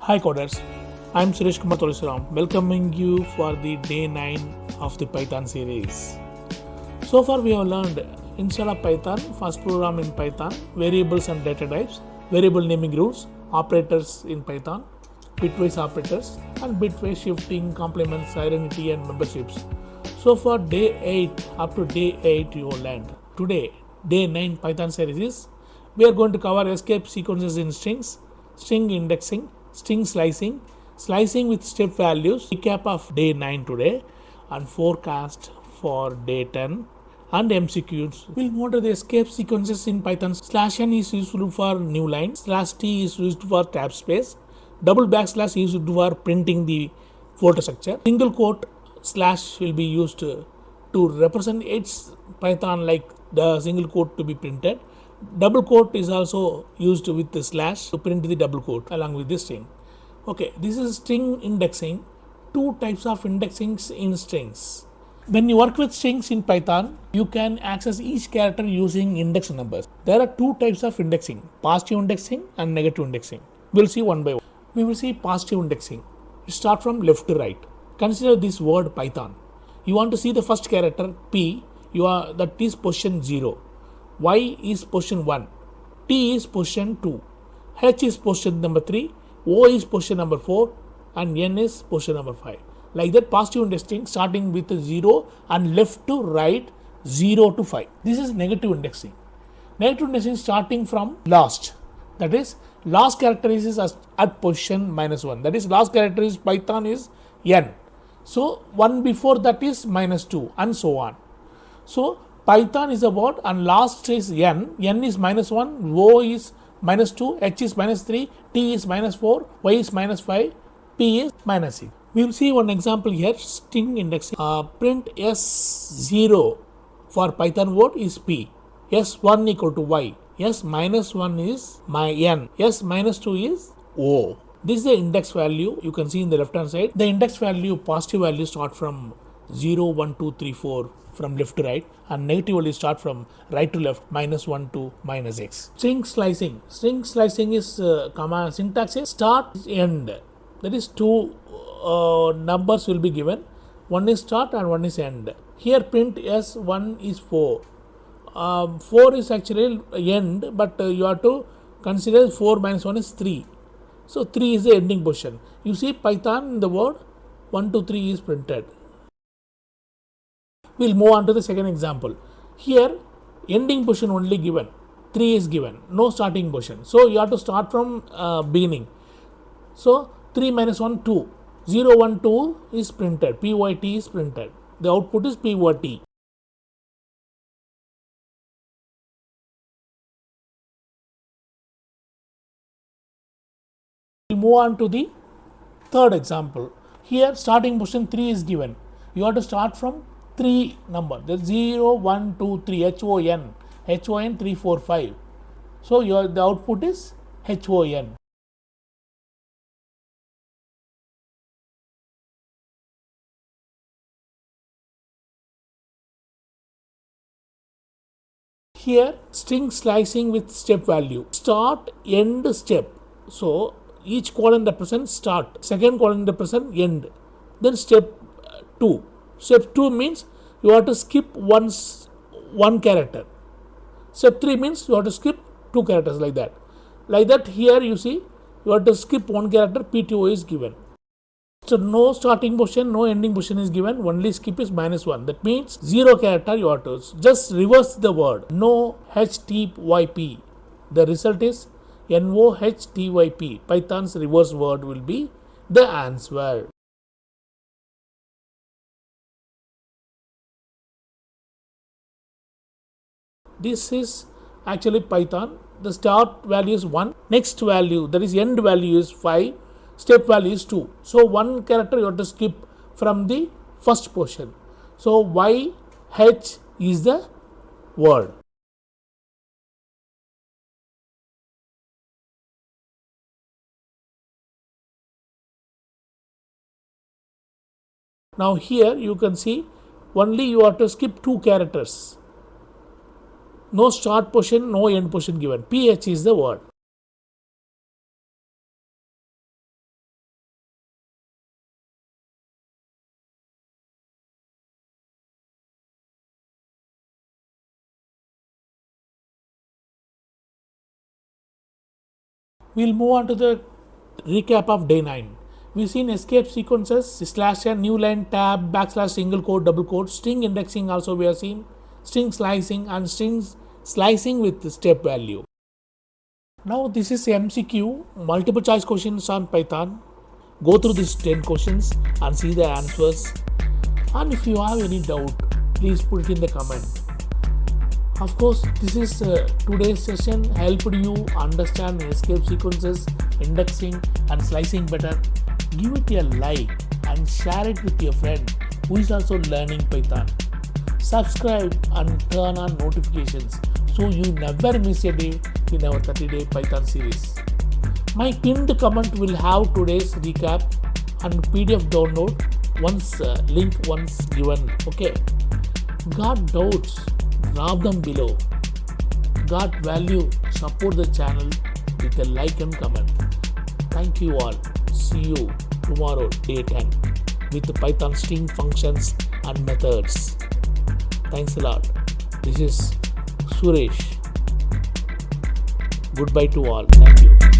Hi coders, I'm Suresh Kumar Tulsiram, welcoming you for the day 9 of the Python series. So far we have learned instead of Python, first program in Python, variables and data types, variable naming rules, operators in Python, bitwise operators and bitwise shifting, complements, identity and memberships. So far day 8 up to day 8 you have learned. Today, day 9 Python series is we are going to cover escape sequences in strings, string indexing, string slicing, slicing with step values, recap of day 9 today, and forecast for day 10 and MCQs. We'll monitor the escape sequences in Python. /n is used for new line, /t is used for tab space, double backslash is used for printing the folder structure, single quote slash will be used to represent its Python like the single quote to be printed. Double quote is also used with the slash to print the double quote along with the string. Okay, this is string indexing. Two types of indexings in strings. When you work with strings in Python, you can access each character using index numbers. There are two types of indexing, positive indexing and negative indexing. We'll see one by one. We will see positive indexing. Start from left to right. Consider this word Python. You want to see the first character P, that is position 0. Y is position 1, T is position 2, H is position number 3, O is position number 4 and N is position number 5. Like that, positive indexing starting with 0 and left to right 0 to 5. This is negative indexing. Negative indexing starting from last. That is, last character is at position -1. That is, last character is Python is N. So, one before that is -2 and so on. So, Python is about, and last is N is -1, O is -2, H is -3, T is -4, Y is -5, P is -6. We will see one example here, string indexing. Print S0 for Python word is P, S1 equal to Y, S -1 is my N, S -2 is O. This is the index value you can see in the left hand side. The index value, positive value start from 0, 1, 2, 3, 4 from left to right, and negative value start from right to left, -1 to -x. String slicing. String slicing is command syntax is start end. That is two numbers will be given. One is start and one is end. Here print S1 is 4. 4 is actually end, but you have to consider 4 minus 1 is 3. So 3 is the ending position. You see Python in the word 1, 2, 3 is printed. We'll move on to the second example. Here ending position only given, 3 is given, no starting position. So you have to start from beginning. So 3 minus 1, 2. 0, 1, 2 is printed, PYT is printed. The output is PYT. We'll move on to the third example. Here starting position 3 is given. You have to start from 3 number. There's 0, 1, 2, 3, HON 3, 4, 5. So the output is HON. Here string slicing with step value. Start, end, step. So each column represents start, second column represents end. Then step 2. Step 2 means you have to skip one character. Step 3 means you have to skip 2 characters like that. Like that here you see you have to skip one character, PTO is given. So no starting position, no ending position is given, only skip is -1. That means 0 character you have to just reverse the word. No HTYP. The result is NOHTYP. Python's reverse word will be the answer. This is actually Python. The start value is 1, next value, that is end value is 5, step value is 2. So one character you have to skip from the first portion. So YH is the word. Now here you can see only you have to skip 2 characters. No start position, no end position given. PH is the word. We'll move on to the recap of day 9. We've seen escape sequences, slash and new line, tab, backslash, single quote, double quote, string indexing also we have seen, string slicing and strings slicing with step value. Now this is MCQ, multiple choice questions on Python. Go through these 10 questions and see the answers. And if you have any doubt, please put it in the comment. Of course, this is today's session helped you understand escape sequences, indexing and slicing better. Give it a like and share it with your friend who is also learning Python. Subscribe and turn on notifications so you never miss a day in our 30-day Python series. My pinned comment will have today's recap and PDF download link once given. Okay. Got doubts? Drop them below. Got value? Support the channel with a like and comment. Thank you all. See you tomorrow, day 10, with the Python string functions and methods. Thanks a lot. This is Suresh. Goodbye to all. Thank you.